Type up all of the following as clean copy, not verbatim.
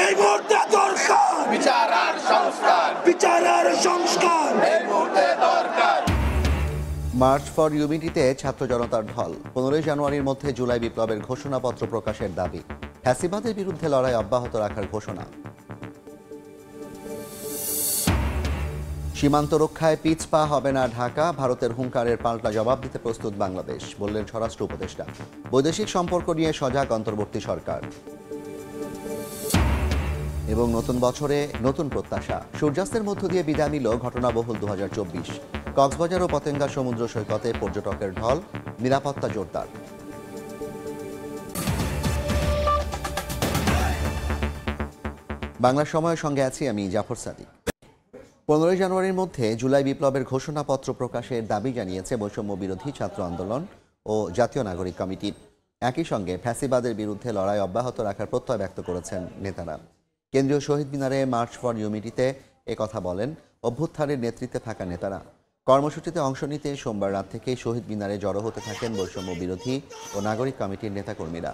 এই মুহূর্তে দরকার বিচার আর সংস্কার, বিচার আর সংস্কার এই মুহূর্তে দরকার। মার্চ ফর ইউনিটিতে ছাত্র জনতার ঢল। 15 জানুয়ারির মধ্যে জুলাই বিপ্লবের ঘোষণাপত্র প্রকাশের দাবি। ফ্যাসিবাদের বিরুদ্ধে লড়াই অব্যাহত রাখার ঘোষণা। সীমান্ত রক্ষায় পিছপা হবে না ঢাকা। ভারতের হুঙ্কারের পাল্টা জবাব দিতে প্রস্তুত বাংলাদেশ, বললেন স্বরাষ্ট্র উপদেষ্টা। বৈদেশিক সম্পর্ক নিয়ে সজাগ অন্তর্বর্তী সরকার। এবং নতুন বছরে নতুন প্রত্যাশা। সূর্যাস্তের মধ্য দিয়ে বিদায় নিল ঘটনাবহুল 2024। কক্সবাজার ও পতেঙ্গা সমুদ্র সৈকতে পর্যটকের ঢল, নিরাপত্তা জোরদার। বাংলা সময়ের সঙ্গে আছি আমি জাফর সাদিক। 15 জানুয়ারির মধ্যে জুলাই বিপ্লবের ঘোষণাপত্র প্রকাশের দাবি জানিয়েছে বৈষম্য বিরোধী ছাত্র আন্দোলন ও জাতীয় নাগরিক কমিটি। একই সঙ্গে ফ্যাসিবাদের বিরুদ্ধে লড়াই অব্যাহত রাখার প্রত্যয় ব্যক্ত করেছেন নেতারা। কেন্দ্রীয় শহীদ মিনারে মার্চ ফর ইউনিটিতে একথা বলেন অভ্যুত্থানের নেতৃত্বে থাকা নেতারা। কর্মসূচিতে অংশ নিতে সোমবার রাত থেকেই শহীদ মিনারে জড়ো হতে থাকেন বৈষম্য বিরোধী ও নাগরিক কমিটির নেতাকর্মীরা।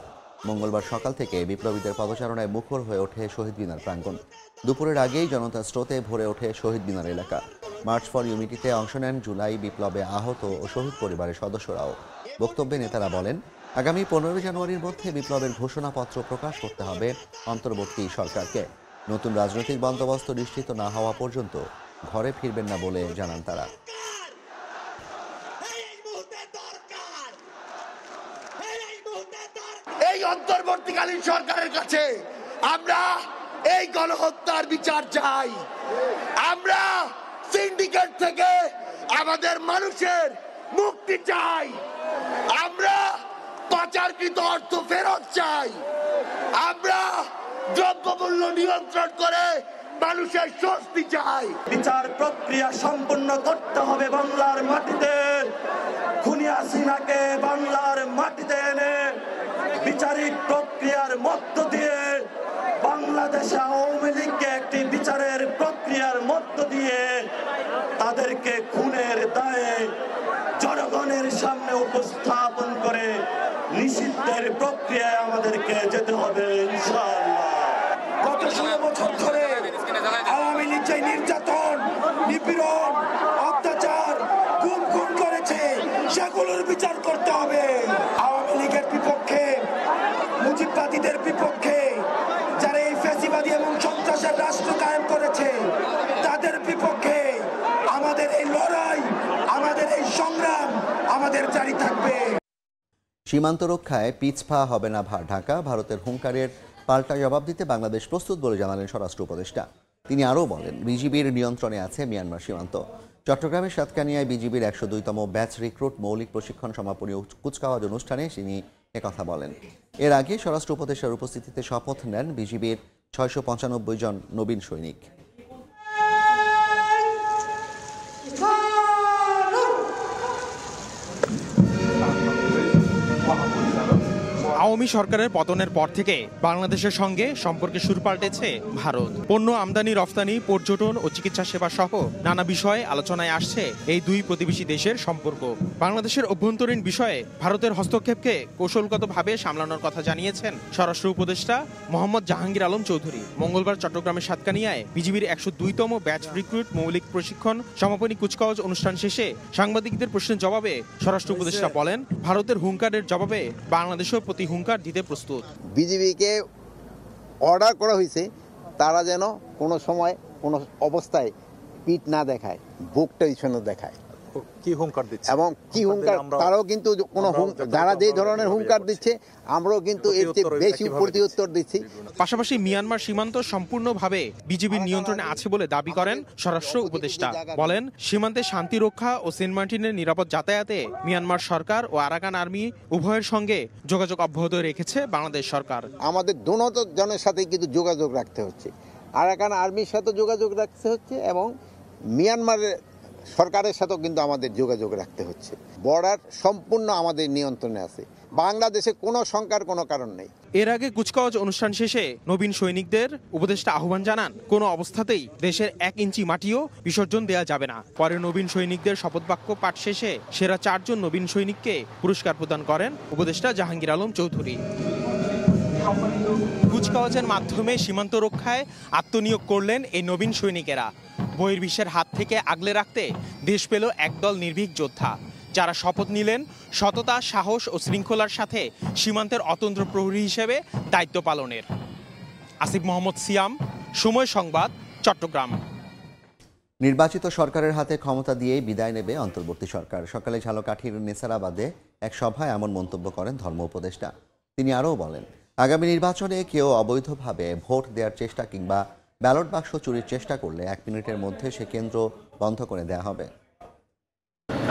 মঙ্গলবার সকাল থেকে বিপ্লবীদের পদচারণায় মুখর হয়ে ওঠে শহীদ মিনার প্রাঙ্গণ। দুপুরের আগেই জনতার স্রোতে ভরে ওঠে শহীদ মিনার এলাকা। মার্চ ফর ইউনিটিতে অংশ নেন জুলাই বিপ্লবে আহত ও শহীদ পরিবারের সদস্যরাও। বক্তব্যে নেতারা বলেন, আগামী 15 জানুয়ারির মধ্যে বিপ্লবের ঘোষণাপত্র প্রকাশ করতে হবে অন্তর্বর্তী সরকারকে। নতুন রাজনৈতিক বন্দোবস্ত নিশ্চিত না হওয়া পর্যন্ত ঘরে ফিরবেন না বলে জানান তারা। এই অন্তর্বর্তীকালীন সরকারের কাছে আমরা এই গণহত্যার বিচার চাই। আমরা সিন্ডিকেট থেকে আমাদের মানুষের মুক্তি চাই। আমরা পাচারকৃত অর্থ ফেরত চাই। আমরা দ্রব্যমূল্য নিয়ন্ত্রণ করে মানুষের স্বস্তি চাই। বিচার প্রক্রিয়া সম্পন্ন করতে হবে বাংলার মাটিতে। খুনি হাসিনাকে বাংলার মাটিতে এনে বিচারিক প্রক্রিয়ার মধ্য দিয়ে বাংলাদেশে আওয়ামী লীগকে একটি বিচারের প্রক্রিয়ার মধ্য দিয়ে তাদেরকে খুনের দায়ে জনগণের সামনে উপস্থাপন করে নিষিদ্ধের প্রক্রিয়ায় আমাদেরকে যেতে হবে ইনশাআল্লাহ। গত 16 বছর ধরে আওয়ামী লীগ যে নির্যাতন, নিপীড়ন, অত্যাচার, গুম খুন করেছে সেগুলোর বিচার করতে হবে। আওয়ামী লীগের বিপক্ষে, মুজিববাদীদের বিপক্ষে যারা এই ফ্যাসিবাদী এবং সন্ত্রাসের রাষ্ট্র কায়েম করেছে তাদের বিপক্ষে আমাদের এই লড়াই, আমাদের এই সংগ্রাম আমাদের জারি থাকবে। সীমান্ত রক্ষায় পিছপা হবে না ঢাকা। ভারতের হুঙ্কারের পাল্টা জবাব দিতে বাংলাদেশ প্রস্তুত বলে জানালেন স্বরাষ্ট্র উপদেষ্টা। তিনি আরও বলেন, বিজিবির নিয়ন্ত্রণে আছে মিয়ানমার সীমান্ত। চট্টগ্রামের সাতকানিয়ায় বিজিবির 102তম ব্যাচ রিক্রুট মৌলিক প্রশিক্ষণ সমাপনী কুচকাওয়াজ অনুষ্ঠানে তিনি একথা বলেন। এর আগে স্বরাষ্ট্র উপদেষ্টার উপস্থিতিতে শপথ নেন বিজিবির 695 জন নবীন সৈনিক। আওয়ামী সরকারের পতনের পর থেকে বাংলাদেশের সঙ্গে সম্পর্কে সুর পাল্টেছে ভারত। পণ্য আমদানি রফতানি, পর্যটন ও চিকিৎসা সেবা সহ নানা বিষয়ে আলোচনায় আসছে এই দুই প্রতিবেশী দেশের সম্পর্ক। বাংলাদেশের অভ্যন্তরীণ বিষয়ে ভারতের হস্তক্ষেপকে কৌশলগতভাবে সামলানোর কথা জানিয়েছেন স্বরাষ্ট্র উপদেষ্টা মোহাম্মদ জাহাঙ্গীর আলম চৌধুরী। মঙ্গলবার চট্টগ্রামের সাতকানিয়ায় বিজিবির 102তম ব্যাচ রিক্রুট মৌলিক প্রশিক্ষণ সমাপনী কুচকাওয়াজ অনুষ্ঠান শেষে সাংবাদিকদের প্রশ্নের জবাবে স্বরাষ্ট্র উপদেষ্টা বলেন, ভারতের হুঙ্কারের জবাবে বাংলাদেশের প্রতি হুঙ্কার দিতে প্রস্তুত। বিজিবিকে অর্ডার করা হয়েছে তারা যেন কোনো সময় কোনো অবস্থায় পিঠ না দেখায়, বুকটা পিছনে দেখায়। কি হুঙ্কার দিচ্ছে এবং কি হুঙ্কার তারাও কিন্তু কোনো যারা যে ধরনের হুঙ্কার দিচ্ছে আমরাও কিন্তু এর চেয়ে বেশি প্রতিউত্তর দিচ্ছি। পাশাপাশি মিয়ানমার সীমান্ত সম্পূর্ণভাবে বিজিবির নিয়ন্ত্রণে আছে বলে দাবি করেন স্বরাষ্ট্র উপদেষ্টা। বলেন, সীমান্তে শান্তি রক্ষা ও সেন্ট মার্টিনের নিরাপদ যাতায়াতে মিয়ানমার সরকার ও আরাকান আর্মি উভয়ের সঙ্গে যোগাযোগ অব্যাহত রেখেছে বাংলাদেশ সরকার। আমাদের দোনো জনের সাথে কিন্তু যোগাযোগ রাখতে হচ্ছে, আরাকান আর্মির সাথে যোগাযোগ রাখতে হচ্ছে এবং মিয়ানমারের সরকারের সাথেও কিন্তু আমাদের যোগাযোগ রাখতে হচ্ছে। বর্ডার সম্পূর্ণ আমাদের নিয়ন্ত্রণে আছে, বাংলাদেশে কোনো শঙ্কার কোনো কারণ নেই। এর আগে কুচকাওয়াজ অনুষ্ঠান শেষে নবীন সৈনিকদের উপদেষ্টা আহ্বান জানান, কোনো অবস্থাতেই দেশের 1 ইঞ্চি মাটিও বিসর্জন দেওয়া যাবে না। পরে নবীন সৈনিকদের শপথবাক্য পাঠ শেষে সেরা 4 জন নবীন সৈনিককে পুরস্কার প্রদান করেন উপদেষ্টা জাহাঙ্গীর আলম চৌধুরী। কুচকাওয়াজের মাধ্যমে সীমান্ত রক্ষায় আত্মনিয়োগ করলেন এই নবীন সৈনিকেরা। বহির্বিশ্বের হাত থেকে আগলে রাখতে দেশ পেল একদল নির্ভীক যোদ্ধা, যারা শপথ নিলেন সততা, সাহস ও শৃঙ্খলার সাথে সীমান্তের অতন্ত্র প্রহরী হিসেবে দায়িত্ব পালনের। আসিফ মোহাম্মদ সিয়াম, সময় সংবাদ, চট্টগ্রাম। নির্বাচিত সরকারের হাতে ক্ষমতা দিয়েই বিদায় নেবে অন্তর্বর্তী সরকার। সকালে ঝালকাঠির নেসারাবাদে এক সভায় এমন মন্তব্য করেন ধর্ম উপদেষ্টা। তিনি আরও বলেন, আগামী নির্বাচনে কেউ অবৈধভাবে ভোট দেওয়ার চেষ্টা কিংবা ব্যালট বাক্স চুরির চেষ্টা করলে 1 মিনিটের মধ্যে সে কেন্দ্র বন্ধ করে দেওয়া হবে।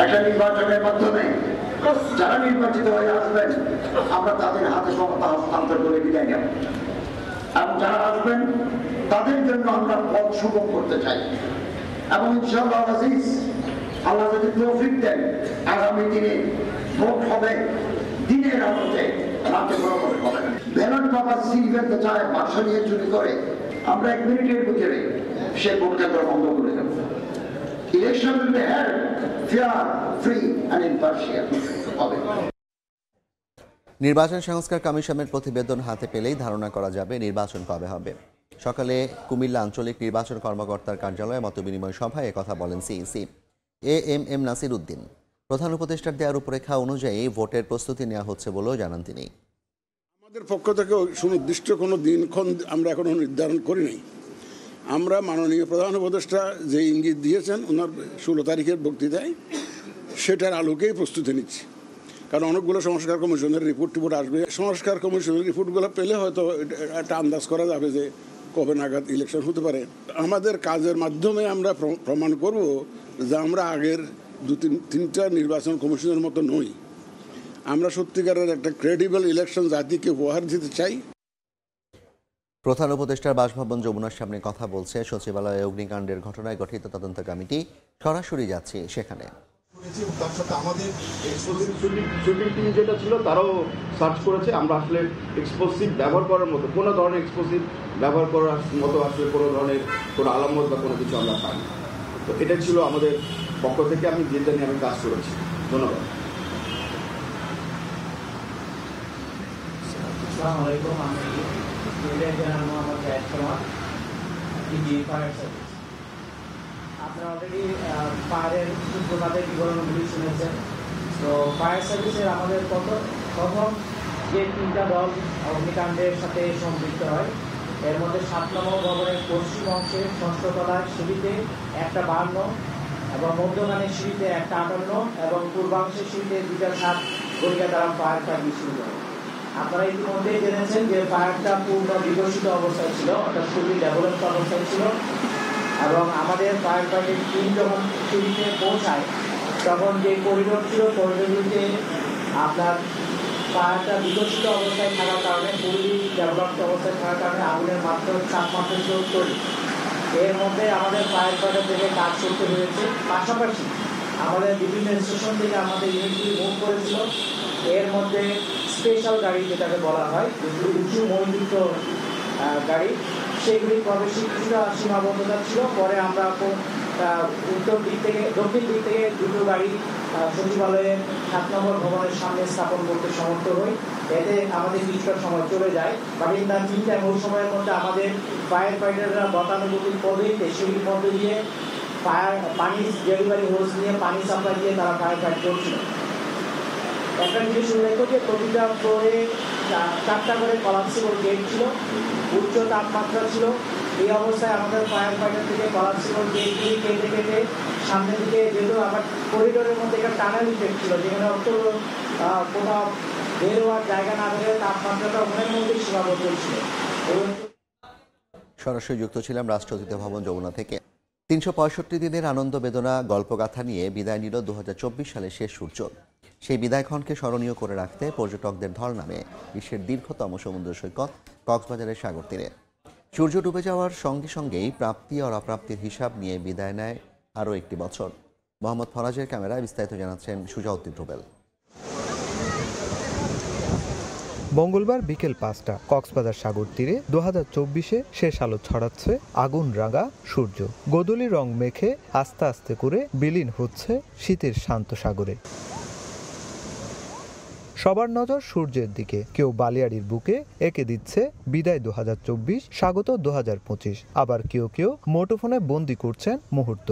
একটা নির্বাচনের মাধ্যমে যারা নির্বাচিত হয়ে আসবেন, আমরা তাদের হাতে ক্ষমতা হস্তান্তর করে বিদায় নেব, এবং যারা আসবেন তাদের জন্য আমরা পথ সুগম করতে চাই। এবং ইনশাআল্লাহ আজিজ, আল্লাহ যদি তৌফিক দেন, আগামী দিনে ভোট হবে দিনের আলোতে, রাতে বরাবর হবে। ব্যালট পেপার সিল করতে চায়, বাক্স নিয়ে চুরি করে, আমরা 1 মিনিটের ভিতরে সে ভোট কেন্দ্র বন্ধ করে দেব। Election will be held fair, free and impartial হবে। নির্বাচন সংস্কার কমিশনের প্রতিবেদন হাতে পেলেই ধারণা করা যাবে নির্বাচন কবে হবে। সকালে কুমিল্লা আঞ্চলিক নির্বাচন কর্মকর্তার কার্যালয়ে মতবিনিময় সভায় একথা বলেন সিইসি এএমএম নাসির উদ্দিন। প্রধান উপদেষ্টার দেওয়ার রূপরেখা অনুযায়ী ভোটের প্রস্তুতি নেওয়া হচ্ছে বলেও জানান তিনি। আমাদের পক্ষ থেকে সুনির্দিষ্ট কোনো দিনক্ষণ আমরা এখনো নির্ধারণ করি নাই। আমরা মাননীয় প্রধান উপদেষ্টা যে ইঙ্গিত দিয়েছেন ওনার 16 তারিখের বক্তৃতায়, সেটার আলোকেই প্রস্তুতি নিচ্ছি। কারণ অনেকগুলো সংস্কার কমিশনের রিপোর্ট আসবে। সংস্কার কমিশনের রিপোর্টগুলো পেলে হয়তো একটা আন্দাজ করা যাবে যে কবে নাগাদ ইলেকশন হতে পারে। আমাদের কাজের মাধ্যমে আমরা প্রমাণ করব যে আমরা আগের 2-3টা নির্বাচন কমিশনের মতো নই। আমরা সত্যিকারের একটা ক্রেডিবল ইলেকশন জাতিকে উপহার দিতে চাই। প্রধান উপদেষ্টার বাসভবন যমুনার সামনে কথা বলছে সচিবালয়ে অগ্নিকাণ্ডের ঘটনায় গঠিত তদন্ত কমিটি। সরাসরি যাচ্ছে সেখানে। আমাদের শুটিং টিম যেটা ছিল তারাও সার্চ করেছে। আমরা আসলে এক্সপ্লোসিভ ব্যবহার করার মতো কোনো ধরনের এক্সপ্লোসিভ ব্যবহার করার মতো আসলে কোনো ধরনের কোনো আলামত বা কোনো কিছু আমরা পাইনি। তো এটা ছিল আমাদের পক্ষ থেকে আমি যেটা নিয়ে আমি কাজ করেছি। ধন্যবাদ। আপনারা অলরেডি ফায়ারের সূত্রপাতের বিবরণগুলি শুনেছেন। তো ফায়ার সার্ভিসের আমাদের প্রথম যে 3টা দল অগ্নিকাণ্ডের সাথে সম্পৃক্ত হয়, এর মধ্যে 7 নম্বর ভবনের পশ্চিম অংশে 6ষ্ঠ তলার সিঁড়িতে একটা 52 এবং মধ্যমানের সিঁড়িতে একটা 58 এবং পূর্বাংশের সিঁড়িতে 2টা 7 গড়িয়া দ্বারা ফায়ার সার্ভিস শুরু করে। আপনারা ইতিমধ্যেই জেনেছেন যে ফায়ারটা পূর্ণ বিকশিত অবস্থায় ছিল, অর্থাৎ খুবই ডেভেলপড অবস্থায় ছিল। এবং আমাদের ফায়ার ফাইটার টিম যখন সিঁড়িতে পৌঁছায়, তখন যে করিডোর ছিল, করিডোরগুলিতে আপনার ফায়ারটা বিকশিত অবস্থায় থাকার কারণে, খুবই ডেভেলপড অবস্থায় থাকার কারণে আগুনের তাপমাত্রা ছিল 40। এর মধ্যে আমাদের ফায়ার ফাইটার থেকে কাজ করতে হয়েছে। পাশাপাশি আমাদের বিভিন্ন স্টেশন থেকে আমাদের ইউনিটগুলি মুভ করেছিল। এর মধ্যে স্পেশাল গাড়ি যেটাকে বলা হয়, যেগুলি উঁচু মৌলিক গাড়ি, সেগুলি প্রবেশিক কিছুটা সীমাবদ্ধতা ছিল। পরে আমরা দক্ষিণ দিক থেকে 2টো গাড়ি সচিবালয়ের 7 নম্বর ভবনের সামনে স্থাপন করতে সমর্থ হই। এতে আমাদের কিছুটা সময় চলে যায়। But in the mean time ওই সময়ের মধ্যে আমাদের ফায়ার ফাইটাররা গতানুগতিক পদ্ধতিতে সিঁড়ির মধ্যে দিয়ে পানি ডেলিভারি হোস নিয়ে পানি সাপ্লাই দিয়ে তারা ফায়ার ফাইট করছিল। একটা জিনিস উল্লেখ যে প্রতিটা ফ্লোরে 4টা করে কলাপসিবল গেট ছিল, উচ্চ তাপমাত্রা ছিল। এই অবস্থায় আমাদের ফায়ার ফাইটার থেকে কলাপসিবল গেটগুলি কেটে কেটে সামনের দিকে, যেহেতু আমার করিডোরের মধ্যে একটা টানেল ইফেক্ট ছিল, যেখানে অত কোথাও বের হওয়ার জায়গা না থাকলে তাপমাত্রাটা ওখানের মধ্যেই সীমাবদ্ধ ছিল। সরাসরি যুক্ত ছিলাম রাষ্ট্র অতিথি ভবন যমুনা থেকে। 365 দিনের আনন্দ বেদনা গল্পগাথা নিয়ে বিদায় নিল 2024 সালের শেষ সূর্য। সেই বিদায়ক্ষণকে স্মরণীয় করে রাখতে পর্যটকদের ঢল নামে বিশ্বের দীর্ঘতম সমুদ্র সৈকত কক্সবাজারের সাগর তীরে। সূর্য ডুবে যাওয়ার সঙ্গে সঙ্গেই প্রাপ্তি আর অপ্রাপ্তির হিসাব নিয়ে বিদায় নেয় আরও একটি বছর। মোহাম্মদ ফরাজের ক্যামেরায় বিস্তারিত জানাচ্ছেন সুজাউদ্দিন রুবেল। মঙ্গলবার বিকেল 5টা কক্সবাজার সাগর তীরে 2024-এ শেষ আলো ছড়াচ্ছে আগুন রাঙা সূর্য। গোধূলি রং মেখে আস্তে আস্তে করে বিলীন হচ্ছে শীতের শান্ত সাগরে। সবার নজর সূর্যের দিকে। কেউ বালিয়াড়ির বুকে এঁকে দিচ্ছে বিদায় 2024, স্বাগত 2025। আবার কেউ কেউ মুঠোফোনে বন্দি করছেন মুহূর্ত।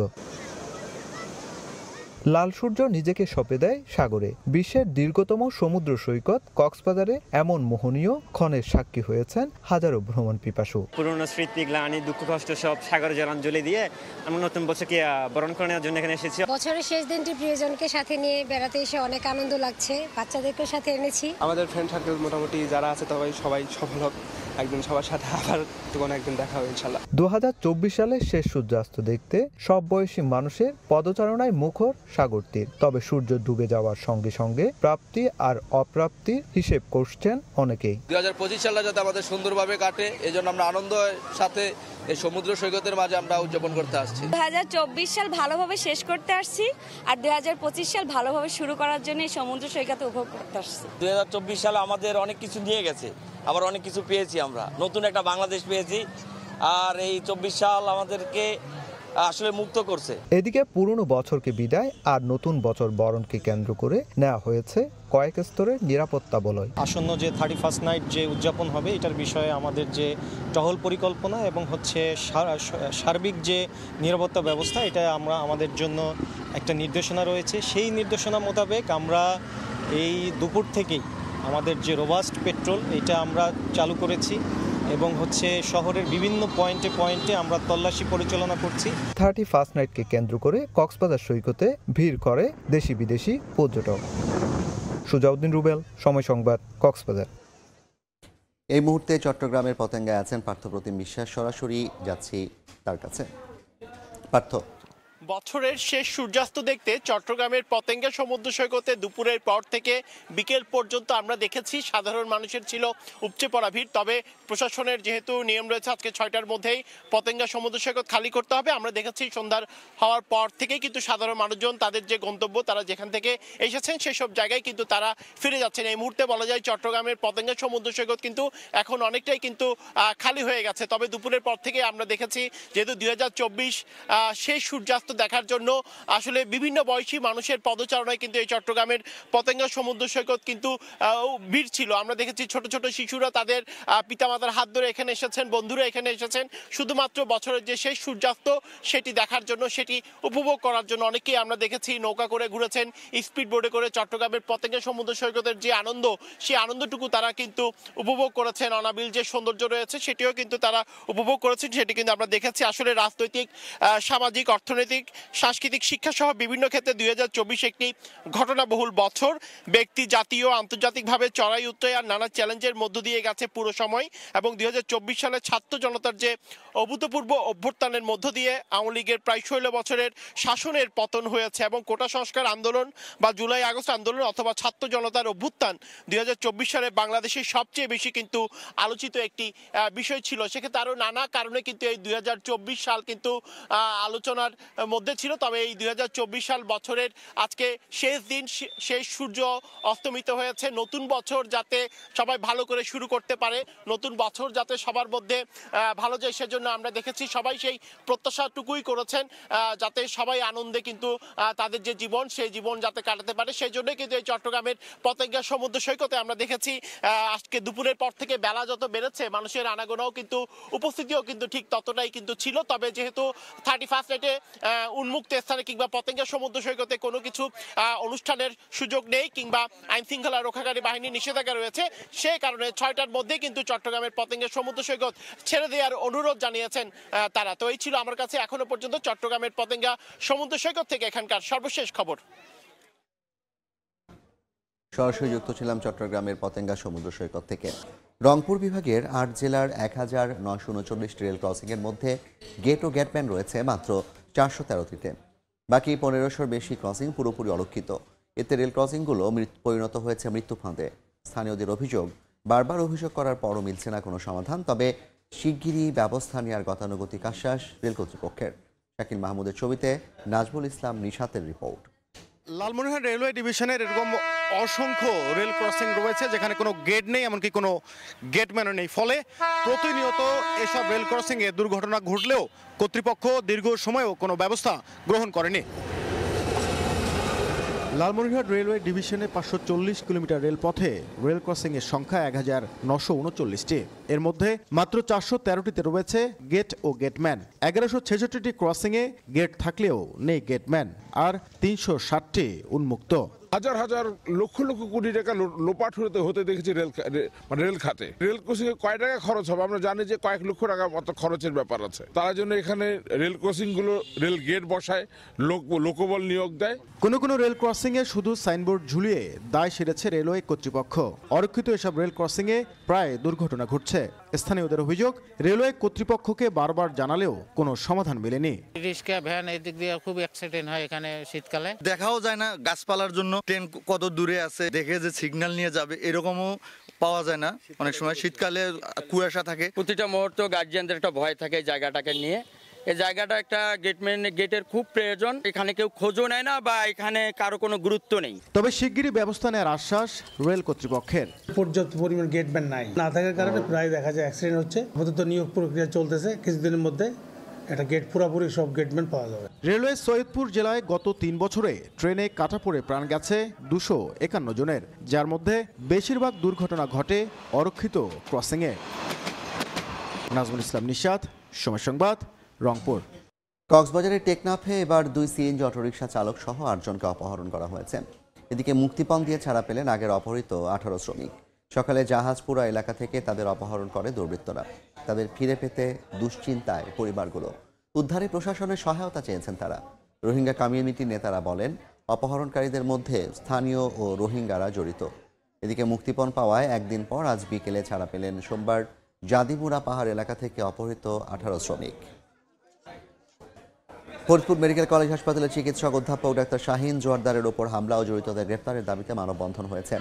লাল সূর্য নিজেকে সঁপে দেয় সাগরে। বিশ্বের দীর্ঘতম সমুদ্র সৈকত কক্সবাজারে এমন মোহনীয় ক্ষণের সাক্ষী হয়েছেন হাজারো ভ্রমণ পিপাসু। পুরনো স্মৃতি, গ্লানি, দুঃখ কষ্ট সব সাগরে জলাঞ্জলি দিয়ে আমরা নতুন বছরকে বরণ করে নেওয়ার জন্য এখানে এসেছি। বছরের শেষ দিনটি প্রিয়জনকে সাথে নিয়ে বেড়াতে এসে অনেক আনন্দ লাগছে। বাচ্চাদেরকে সাথে এনেছি। আমাদের ফ্রেন্ড সার্কেল মোটামুটি যারা আছে সবাই সফল হোক, একদিন সবার সাথে আবার কোনো একদিন দেখা হবে ইনশাল্লাহ। 2024 সালের শেষ সূর্যাস্ত দেখতে সব বয়সী মানুষের পদচারণায় মুখর সাগর তীর। তবে সূর্য ডুবে যাওয়ার সঙ্গে সঙ্গে প্রাপ্তি আর অপ্রাপ্তির হিসেব করছেন অনেকেই। 2025 সালটা যাতে আমাদের সুন্দরভাবে কাটে, এজন্য আমরা আনন্দের সাথে এই সমুদ্র সৈকতের মাঝে আমরা উদযাপন করতে আসছি। 2024 সাল ভালোভাবে শেষ করতে আসছি, আর 2025 সাল ভালোভাবে শুরু করার জন্য এই সমুদ্র সৈকতে উপভোগ করতে আসছি। 2024 সাল আমাদের অনেক কিছু নিয়ে গেছে, আবার অনেক কিছু পেয়েছি। আমরা নতুন একটা বাংলাদেশ পেয়েছি, আর এই 24 সাল আমাদেরকে আসলে মুক্ত করছে। এদিকে পুরনো বছরকে বিদায় আর নতুন বছর বরণকে কেন্দ্র করে নেওয়া হয়েছে কয়েক স্তরের নিরাপত্তা বলয়। আসন্ন যে 31st নাইট যে উদযাপন হবে, এটার বিষয়ে আমাদের যে টহল পরিকল্পনা এবং হচ্ছে সার্বিক যে নিরাপত্তা ব্যবস্থা, এটা আমাদের জন্য একটা নির্দেশনা রয়েছে। সেই নির্দেশনা মোতাবেক আমরা এই দুপুর থেকেই আমাদের যে রোবাস্ট পেট্রোল, এটা আমরা চালু করেছি এবং হচ্ছে শহরের বিভিন্ন পয়েন্টে আমরা তল্লাশি পরিচালনা করছি। 31st নাইটকে কেন্দ্র করে কক্সবাজার সৈকতে ভিড় করে দেশি বিদেশি পর্যটক। সুজাউদ্দিন রুবেল, সময় সংবাদ, কক্সবাজার। এই মুহূর্তে চট্টগ্রামের পতেঙ্গায় আছেন পার্থপ্রতিম বিশ্বাস। সরাসরি যাচ্ছি তার কাছে। পার্থ, বছরের শেষ সূর্যাস্ত দেখতে চট্টগ্রামের পতেঙ্গা সমুদ্র সৈকতে দুপুরের পর থেকে বিকেল পর্যন্ত আমরা দেখেছি সাধারণ মানুষের ছিল উপচে পড়া ভিড়। তবে প্রশাসনের যেহেতু নিয়ম রয়েছে আজকে 6টার মধ্যেই পতেঙ্গা সমুদ্র সৈকত খালি করতে হবে, আমরা দেখেছি সন্ধ্যার হওয়ার পর থেকেই কিন্তু সাধারণ মানুষজন তাদের যে গন্তব্য, তারা যেখান থেকে এসেছেন সেসব জায়গায় কিন্তু তারা ফিরে যাচ্ছেন। এই মুহূর্তে বলা যায় চট্টগ্রামের পতেঙ্গা সমুদ্র সৈকত কিন্তু এখন অনেকটাই কিন্তু খালি হয়ে গেছে। তবে দুপুরের পর থেকে আমরা দেখেছি যেহেতু 2024 শেষ সূর্যাস্ত দেখার জন্য আসলে বিভিন্ন বয়সী মানুষের পদচারণায় কিন্তু এই চট্টগ্রামের পতেঙ্গা সমুদ্র সৈকত কিন্তু ভিড় ছিল। আমরা দেখেছি ছোট ছোট শিশুরা তাদের পিতামাতার হাত ধরে এখানে এসেছেন, বন্ধুরা এখানে এসেছেন শুধুমাত্র বছরের যে শেষ সূর্যাস্ত সেটি দেখার জন্য, সেটি উপভোগ করার জন্য। অনেকেই আমরা দেখেছি নৌকা করে ঘুরেছেন, স্পিড বোটে করে চট্টগ্রামের পতেঙ্গা সমুদ্র সৈকতের যে আনন্দ, সেই আনন্দটুকু তারা কিন্তু উপভোগ করেছেন। অনাবিল যে সৌন্দর্য রয়েছে সেটিও কিন্তু তারা উপভোগ করেছেন, সেটি কিন্তু আমরা দেখেছি। আসলে রাজনৈতিক, সামাজিক, অর্থনৈতিক, সাংস্কৃতিক, শিক্ষা সহ বিভিন্ন ক্ষেত্রে 2024 একটি ঘটনাবহুল বছর। ব্যক্তি, জাতীয়, আন্তর্জাতিকভাবে চড়াই উত্তরায় আর নানা চ্যালেঞ্জের মধ্য দিয়ে গেছে পুরো সময়। এবং 2024 সালে ছাত্র জনতার যে অভূতপূর্ব অভ্যুত্থানের মধ্য দিয়ে আওয়ামী লীগের প্রায় 16 বছরের শাসনের পতন হয়েছে এবং কোটা সংস্কার আন্দোলন বা জুলাই আগস্ট আন্দোলন অথবা ছাত্র জনতার অভ্যুত্থান 2024 সালে বাংলাদেশের সবচেয়ে বেশি কিন্তু আলোচিত একটি বিষয় ছিল। সেক্ষেত্রে আরও নানা কারণে কিন্তু এই 2024 সাল কিন্তু আলোচনার মধ্যে ছিল। তবে এই 2024 সাল বছরের আজকে শেষ দিন, শেষ সূর্য অস্তমিত হয়েছে। নতুন বছর যাতে সবাই ভালো করে শুরু করতে পারে, নতুন বছর যাতে সবার মধ্যে ভালো যায়, সেজন্য আমরা দেখেছি সবাই সেই প্রত্যাশাটুকুই করেছেন যাতে সবাই আনন্দে কিন্তু তাদের যে জীবন, সেই জীবন যাতে কাটাতে পারে। সেই জন্যই কিন্তু এই চট্টগ্রামের পতেঙ্গা সমুদ্র সৈকতে আমরা দেখেছি আজকে দুপুরের পর থেকে বেলা যত বেড়েছে মানুষের আনাগোনাও কিন্তু, উপস্থিতিও কিন্তু ঠিক ততটাই কিন্তু ছিল। তবে যেহেতু 31st নাইটে উন্মুক্ত স্থানে কিংবা পতেঙ্গা সমুদ্র সৈকতে কোনো কিছু অনুষ্ঠানের সুযোগ নেই কিংবা আইন শৃঙ্খলা রক্ষাকারী বাহিনী নিষেধাজ্ঞা রয়েছে, সেই কারণে 6টার মধ্যে কিন্তু চট্টগ্রামের পতেঙ্গা সমুদ্র সৈকত ছেড়ে দেওয়ার অনুরোধ জানিয়েছেন তারা। তো এই ছিল আমার কাছে এখনো পর্যন্ত চট্টগ্রামের পতেঙ্গা সমুদ্র সৈকত থেকে এখানকার সর্বশেষ খবর। সরাসরি যুক্ত ছিলাম চট্টগ্রামের পতেঙ্গা সমুদ্র সৈকত থেকে। রংপুর বিভাগের 8 জেলার 1939টি রেল ক্রসিংয়ের মধ্যে গেট ও গেটম্যান রয়েছে মাত্র 413টিতে। বাকি 1500-র বেশি ক্রসিং পুরোপুরি অরক্ষিত। এতে রেল ক্রসিংগুলো পরিণত হয়েছে মৃত্যু ফাঁদে। স্থানীয়দের অভিযোগ, বারবার অভিযোগ করার পরও মিলছে না কোনো সমাধান। তবে শিগগিরই ব্যবস্থা নেওয়ার গতানুগতিক আশ্বাস রেল কর্তৃপক্ষের। শাকিল মাহমুদের ছবিতে নাজমুল ইসলাম নিশাতের রিপোর্ট। লালমনিরহাট রেলওয়ে ডিভিশনের এরকম অসংখ্য রেল ক্রসিং রয়েছে যেখানে কোনো গেট নেই, এমনকি কোনো গেটম্যানও নেই। ফলে প্রতিনিয়ত এসব রেল ক্রসিংয়ে দুর্ঘটনা ঘটলেও কর্তৃপক্ষ দীর্ঘ সময়েও কোনো ব্যবস্থা গ্রহণ করেনি। লালমনিরহাট রেলওয়ে ডিভিশনে ৫৪০ কিলোমিটার রেলপথে রেল ক্রসিংয়ের সংখ্যা ১,৯৩৯টি। এর মধ্যে মাত্র ৪১৩টিতে রয়েছে গেট ও গেটম্যান। ১১৬৬টি ক্রসিংয়ে গেট থাকলেও নেই গেটম্যান, আর ৩৬০টি উন্মুক্ত। হাজার হাজার লক্ষ লক্ষ কোটি টাকা লোপাট হতে দেখেছি রেল খাতে। রেল ক্রসিং এ কয় টাকা খরচ হবে আমরা জানি যে কয়েক লক্ষ টাকা মতো খরচের ব্যাপার আছে। তার জন্য এখানে রেল ক্রসিং গুলো রেল গেট বসায়, লোকবল নিয়োগ দেয়। কোনো রেল ক্রসিং এ শুধু সাইনবোর্ড ঝুলিয়ে দায় সেরেছে রেলওয়ে কর্তৃপক্ষ। অরক্ষিত এসব রেল ক্রসিং এ প্রায় দুর্ঘটনা ঘটছে। স্থানীয়দের অভিযোগ, রেলওয়ে কর্তৃপক্ষকে বারবার জানালেও কোনো সমাধান মেলেনি। রিক্সা ভ্যান এদিক দিয়ে খুব অ্যাক্সিডেন্ট হয় এখানে শীতকালে। দেখাও যায় না গাছপালার জন্য ট্রেন কত দূরে আছে, দেখে যে সিগন্যাল নিয়ে যাবে এরকমও পাওয়া যায় না। অনেক সময় শীতকালে কুয়াশা থাকে। প্রতিটা মুহূর্ত গার্জিয়ানদের একটা ভয় থাকে জায়গাটাকে নিয়ে। এই জায়গাটা একটা গেটের খুব প্রয়োজন। এখানে কেউ খোঁজও নেয় না বা এখানে কারো কোনো গুরুত্ব নেই। তবে শিগগিরই ব্যবস্থা নেওয়ার আশ্বাস রেল কর্তৃপক্ষের। পর্যাপ্ত পরিমাণ গেটম্যান না থাকার কারণে প্রায় দেখা যায় অ্যাক্সিডেন্ট হচ্ছে। আপাতত নিয়োগ প্রক্রিয়া চলতেছে, কিছুদিনের মধ্যে একটা গেট পুরোপুরি সব গেটম্যান পাওয়া যাবে। রেলওয়ে সৈয়দপুর জেলায় গত ৩ বছরে ট্রেনে কাটা পড়ে প্রাণ গেছে ২৫১ জনের, যার মধ্যে বেশিরভাগ দুর্ঘটনা ঘটে অরক্ষিত ক্রসিংয়ে। নাজমুল ইসলাম নিশাত, সময় সংবাদ, রংপুর। কক্সবাজারের টেকনাফে এবার ২ সিএনজি অটোরিকশা চালক সহ ৮ জনকে অপহরণ করা হয়েছে। এদিকে মুক্তিপণ দিয়ে ছাড়া পেলেন আগের অপহৃত ১৮ শ্রমিক। সকালে জাহাজপুরা এলাকা থেকে তাদের অপহরণ করে দুর্বৃত্তরা। তাদের ফিরে পেতে দুশ্চিন্তায় পরিবারগুলো। উদ্ধারে প্রশাসনের সহায়তা চেয়েছেন তারা। রোহিঙ্গা কমিউনিটির নেতারা বলেন, অপহরণকারীদের মধ্যে স্থানীয় ও রোহিঙ্গারা জড়িত। এদিকে মুক্তিপণ পাওয়ায় একদিন পর আজ বিকেলে ছাড়া পেলেন সোমবার জাদিমুরা পাহাড় এলাকা থেকে অপহৃত ১৮ শ্রমিক। ফরিদপুর মেডিকেল কলেজ হাসপাতালের চিকিৎসক অধ্যাপক ডাক্তার শাহিন জোয়ারদারের ওপর হামলা ও জড়িতদের গ্রেপ্তারের দাবিতে মানববন্ধন হয়েছে।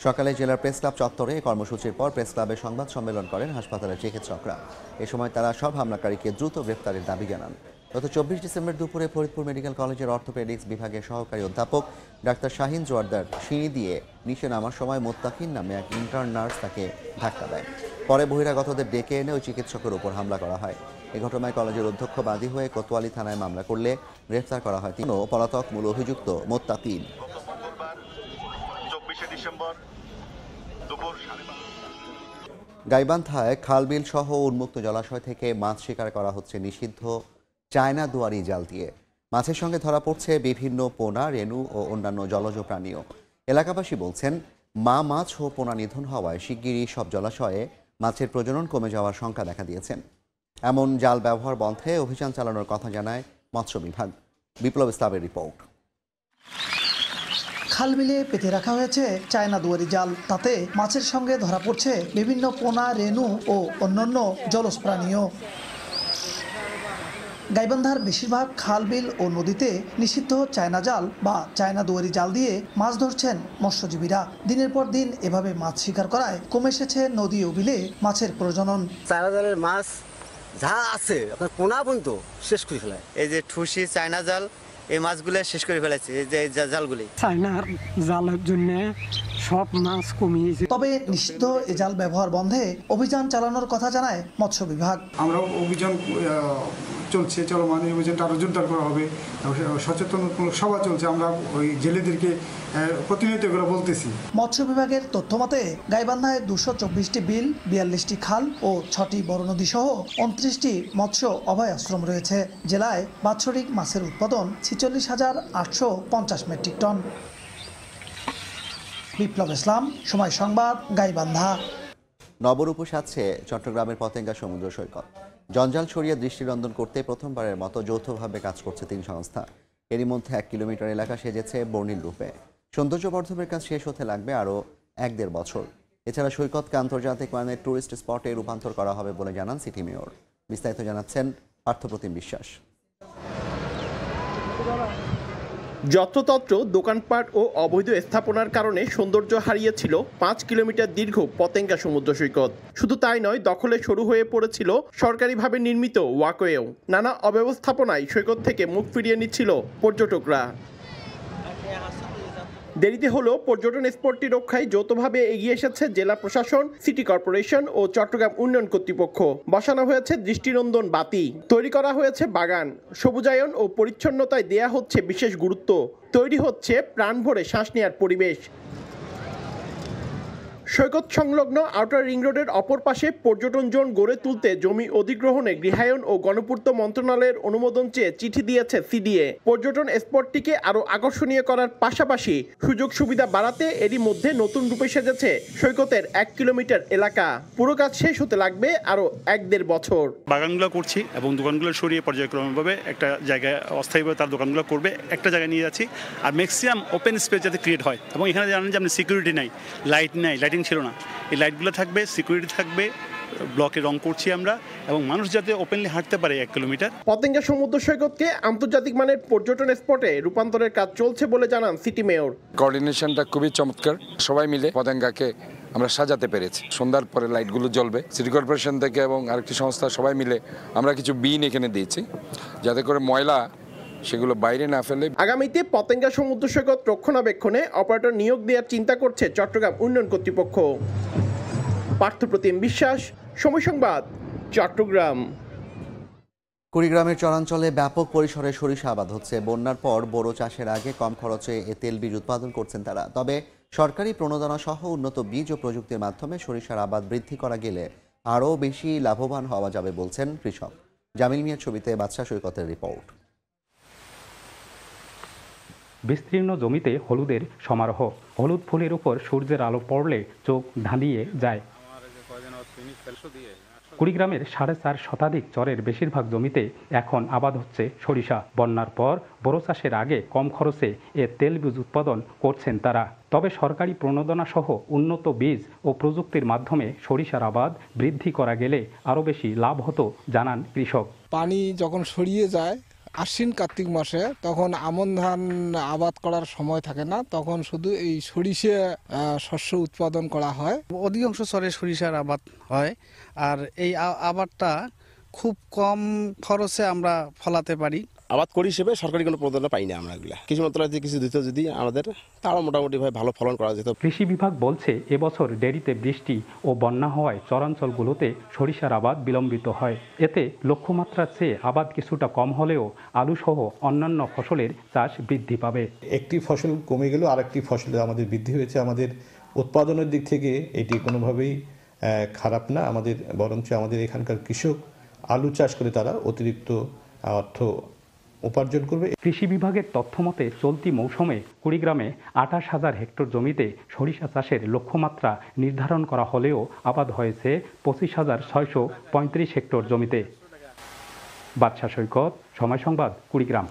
সকালে জেলার প্রেস ক্লাব চত্বরে কর্মসূচির পর প্রেস ক্লাবে সংবাদ সম্মেলন করেন হাসপাতালের চিকিৎসকরা। এ সময় তারা সব হামলাকারীকে দ্রুত গ্রেপ্তারের দাবি জানান। গত ২৪ ডিসেম্বর দুপুরে ফরিদপুর মেডিকেল কলেজের অর্থোপেডিক্স বিভাগের সহকারী অধ্যাপক ডাক্তার শাহিন জোয়ারদার সিঁড়ি দিয়ে নিচে নামার সময় মোত্তাকিন নামে এক ইন্টার্ন নার্স তাকে ধাক্কা দেয়। পরে বহিরাগতদের ডেকে এনে ওই চিকিৎসকের উপর হামলা করা হয়। এই ঘটনায় কলেজের অধ্যক্ষ বাদী হয়ে কোতোয়ালি থানায় মামলা করলে গ্রেফতার করা হয় তিন পলাতক মূল অভিযুক্ত মোত্তাকিন। গাইবান্ধায় খালবিল সহ উন্মুক্ত জলাশয় থেকে মাছ শিকার করা হচ্ছে নিষিদ্ধ চায়না দুয়ারি জাল দিয়ে। মাছের সঙ্গে ধরা পড়ছে বিভিন্ন পোনা, রেণু ও অন্যান্য জলজ প্রাণীও। এলাকাবাসী বলছেন, মা মাছ ও পোনা নিধন হওয়ায় শিগগিরই সব জলাশয়ে মাছের প্রজনন কমে যাওয়ার শঙ্কা দেখা দিয়েছেন। এমন জাল ব্যবহার বন্ধে অভিযান চালানোর কথা জানায় মৎস্য বিভাগ। বিপ্লব ইসলামের রিপোর্ট। খালবিলে পেতে রাখা হয়েছে চায়না দুয়ারি জাল। তাতে মাছের সঙ্গে ধরা পড়ছে বিভিন্ন পোনা, রেণু ও অন্যান্য জলজ প্রাণীও। গাইবান্ধার বেশিরভাগ খালবিল ও নদীতে নিষিদ্ধ চায়না জাল বা চায়না দুয়ারি জাল দিয়ে মাছ ধরছেন মৎস্যজীবীরা। দিনের পর দিন এভাবে মাছ শিকার করায় কমে এসেছে নদী ও বিলে মাছের প্রজনন। চায়না জালের মাছ যা আছে আপনার পোনা পর্যন্ত শেষ করে ফেলায়। এই যে ঠুসি চায়না জাল, এই মাছগুলো শেষ করে ফেলেছে। এই যে জালগুলি চায়নার জালের জন্য সব মাছ কমিয়েছে। তবে নিষিদ্ধ এ জাল ব্যবহার বন্ধে অভিযান চালানোর কথা জানায় মৎস্য বিভাগ। আমরা অভিযান চলছে, চলমান এই অভিযানটা আরো জোরদার করা হবে। সচেতনতামূলক সভা চলছে, আমরা ওই জেলেদেরকে প্রতিনিয়ত এগুলো বলতেছি। মৎস্য বিভাগের তথ্য মতে গাইবান্ধায় ২২৪টি বিল, ৪২টি খাল ও ৬টি বড় নদী সহ ২৯টি মৎস্য অভয় আশ্রম রয়েছে। জেলায় বাৎসরিক মাছের উৎপাদন ৪৬,৮৫০ মেট্রিক টন। বিপ্লব ইসলাম, সময় সংবাদ, গাইবান্ধা। নবরূপ সাজছে চট্টগ্রামের পতেঙ্গা সমুদ্র সৈকত। জঞ্জাল ছড়িয়ে দৃষ্টিনন্দন করতে প্রথমবারের মতো যৌথভাবে কাজ করছে ৩ সংস্থা। এরই মধ্যে ১ কিলোমিটার এলাকা সেজেছে বর্ণিল রূপে। সৌন্দর্য বর্ধনের কাজ শেষ হতে লাগবে আরও ১-১.৫ বছর। এছাড়া সৈকতকে আন্তর্জাতিক মানের ট্যুরিস্ট স্পটে রূপান্তর করা হবে বলে জানান সিটি মেয়র। বিস্তারিত জানাচ্ছেন পার্থপ্রতিম বিশ্বাস। যত্রতত্র দোকানপাট ও অবৈধ স্থাপনার কারণে সৌন্দর্য হারিয়েছিল ৫ কিলোমিটার দীর্ঘ পতেঙ্গা সমুদ্র সৈকত। শুধু তাই নয়, দখলে শুরু হয়ে পড়েছিল সরকারিভাবে নির্মিত ওয়াকওয়েও। নানা অব্যবস্থাপনায় সৈকত থেকে মুখ ফিরিয়ে নিচ্ছিল পর্যটকরা। দেরিতে হলেও পর্যটন স্পটটি রক্ষায় যৌথভাবে এগিয়ে এসেছে জেলা প্রশাসন, সিটি কর্পোরেশন ও চট্টগ্রাম উন্নয়ন কর্তৃপক্ষ। বসানো হয়েছে দৃষ্টিনন্দন বাতি, তৈরি করা হয়েছে বাগান, সবুজায়ন ও পরিচ্ছন্নতায় দেয়া হচ্ছে বিশেষ গুরুত্ব, তৈরি হচ্ছে প্রাণ ভরে শ্বাস নেওয়ার পরিবেশ। সৈকত সংলগ্ন আউটার রিং রোডের অপর পাশে পর্যটন জোন গড়ে তুলতে জমি অধিগ্রহণে গৃহায়ন ও গণপূর্ত মন্ত্রণালয়ের অনুমোদন চেয়ে চিঠি দিয়েছে সিডিএ। পর্যটন স্পটটিকে আরও আকর্ষণীয় করার পাশাপাশি সুযোগ সুবিধা বাড়াতে এরই মধ্যে নতুন রূপে সেজেছে সৈকতের 1 কিলোমিটার এলাকা। পুরো কাজ শেষ হতে লাগবে আরও 1-1.5 বছর। বাগানগুলো করছি এবং দোকানগুলো সরিয়ে পর্যায়ক্রমভাবে একটা জায়গায় অস্থায়ীভাবে তার দোকানগুলো করবে, একটা জায়গায় নিয়ে যাচ্ছি। আর ম্যাক্সিমাম ওপেন স্পেস যাতে ক্রিয়েট হয়, এবং এখানে জানেন যে আপনি সিকিউরিটি নাই, লাইট নাই, লাইটিং ছিল না, এই লাইটগুলো থাকবে, সিকিউরিটি থাকবে, ব্লকে রং করছি আমরা, এবং মানুষ যাতে ওপেনলি হাঁটতে পারে 1 কিলোমিটার। পতেঙ্গা সমুদ্র সৈকতকে আন্তর্জাতিক মানের পর্যটন স্পটে রূপান্তরের কাজ চলছে বলে জানান সিটি মেয়র। কোঅর্ডিনেশনটা খুবই চমৎকার, সবাই মিলে পতেঙ্গাকে আমরা সাজাতে পেরেছি। সন্ধ্যার পরে লাইটগুলো জ্বলবে। সিটি কর্পোরেশন থেকে এবং আরেকটি সংস্থা সবাই মিলে আমরা কিছু বিন এখানে দিয়েছি, যাতে করে ময়লা সেগুলো বাইরে না ফেলে। আগামীতে পতেঙ্গা সমুদ্র সৈকত রক্ষণাবেক্ষণে অপারেটর নিয়োগ দেওয়ার চিন্তা করছে চট্টগ্রাম উন্নয়ন কর্তৃপক্ষ। পার্থপ্রতিম বিশ্বাস, সময় সংবাদ, চট্টগ্রাম। কুড়িগ্রামের চরাঞ্চলে ব্যাপক পরিসরে সরিষা আবাদ হচ্ছে। বন্যার পর বোরো চাষের আগে কম খরচে এ তেলবীজ উৎপাদন করছেন তারা। তবে সরকারি প্রণোদনা সহ উন্নত বীজ ও প্রযুক্তির মাধ্যমে সরিষার আবাদ বৃদ্ধি করা গেলে আরও বেশি লাভবান হওয়া যাবে বলছেন কৃষক। জামিল মিয়ার ছবিতে বাদশা সৈকতের রিপোর্ট। বিস্তীর্ণ জমিতে হলুদের সমারোহ। হলুদ ফুলের উপর সূর্যের আলো পড়লে চোখ ধাঁধিয়ে যায়। কুড়িগ্রামের 4.5 শতাধিক চরের বেশিরভাগ জমিতে এখন আবাদ হচ্ছে সরিষা। বন্যার পর বোরো চাষের আগে কম খরচে এ তেলবীজ উৎপাদন করছেন তারা। তবে সরকারি প্রণোদনা সহ উন্নত বীজ ও প্রযুক্তির মাধ্যমে সরিষার আবাদ বৃদ্ধি করা গেলে আরও বেশি লাভ হতো জানান কৃষক। পানি যখন সরিয়ে যায় আশ্বিন কার্তিক মাসে, তখন আমন ধান আবাদ করার সময় থাকে না, তখন শুধু এই সরিষা শস্য উৎপাদন করা হয়। অধিকাংশ চরে সরিষার আবাদ হয়, আর এই আবাদটা খুব কম খরচে আমরা ফলাতে পারি। আবাদ করি হিসেবে সরকারি কোনো প্রণোদনা পাই না আমরা। এগুলা কৃষি মন্ত্রণালয় কিছু দিত যদি আমাদের, তারা মোটামুটি ভাবে ভালো ফলন করা যেত। কৃষি বিভাগ বলছে এবছর দেরিতে বৃষ্টি ও বন্যা হওয়ায় চরাঞ্চলগুলোতে সরিষার আবাদ বিলম্বিত হয়। এতে লক্ষ্যমাত্রার চেয়ে আবাদ কিছুটা কম হলেও আলু সহ অন্যান্য ফসলের চাষ বৃদ্ধি পাবে। একটি ফসল কমে গেলেও আরেকটি ফসল আমাদের বৃদ্ধি হয়েছে। আমাদের উৎপাদনের দিক থেকে এটি কোনোভাবেই খারাপ না, আমাদের বরঞ্চ আমাদের এখানকার কৃষক আলু চাষ করে তারা অতিরিক্ত অর্থ উপার্জন করবে। কৃষি বিভাগের তথ্য মতে চলতি মৌসুমে কুড়িগ্রামে 28,000 হেক্টর জমিতে সরিষা চাষের লক্ষ্যমাত্রা নির্ধারণ করা হলেও আবাদ হয়েছে 25,635 হেক্টর জমিতে। বাদশা সৈকত, সময় সংবাদ, কুড়িগ্রাম।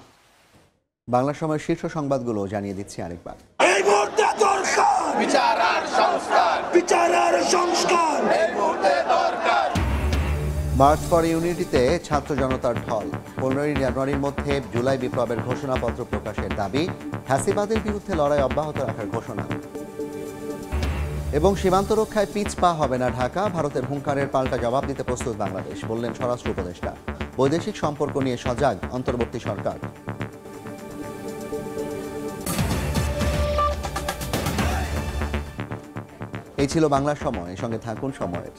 বাংলা সময়ের শীর্ষ সংবাদগুলো জানিয়ে দিচ্ছি আরেকবার। এই মুহূর্তে দরকার বিচার আর সংস্কার, বিচার আর সংস্কার এই মুহূর্তে দরকার। মার্চ ফর ইউনিটিতে ছাত্র জনতার ঢল। 15 জানুয়ারির মধ্যে জুলাই বিপ্লবের ঘোষণাপত্র প্রকাশের দাবি। ফ্যাসিবাদের বিরুদ্ধে লড়াই অব্যাহত রাখার ঘোষণা। এবং সীমান্ত রক্ষায় পিছ পা হবে না ঢাকা। ভারতের হুঙ্কারের পাল্টা জবাব দিতে প্রস্তুত বাংলাদেশ, বললেন স্বরাষ্ট্র উপদেষ্টা। বৈদেশিক সম্পর্ক নিয়ে সজাগ অন্তর্বর্তী সরকার। এই ছিল বাংলা সময়, সঙ্গে থাকুন সময়ের।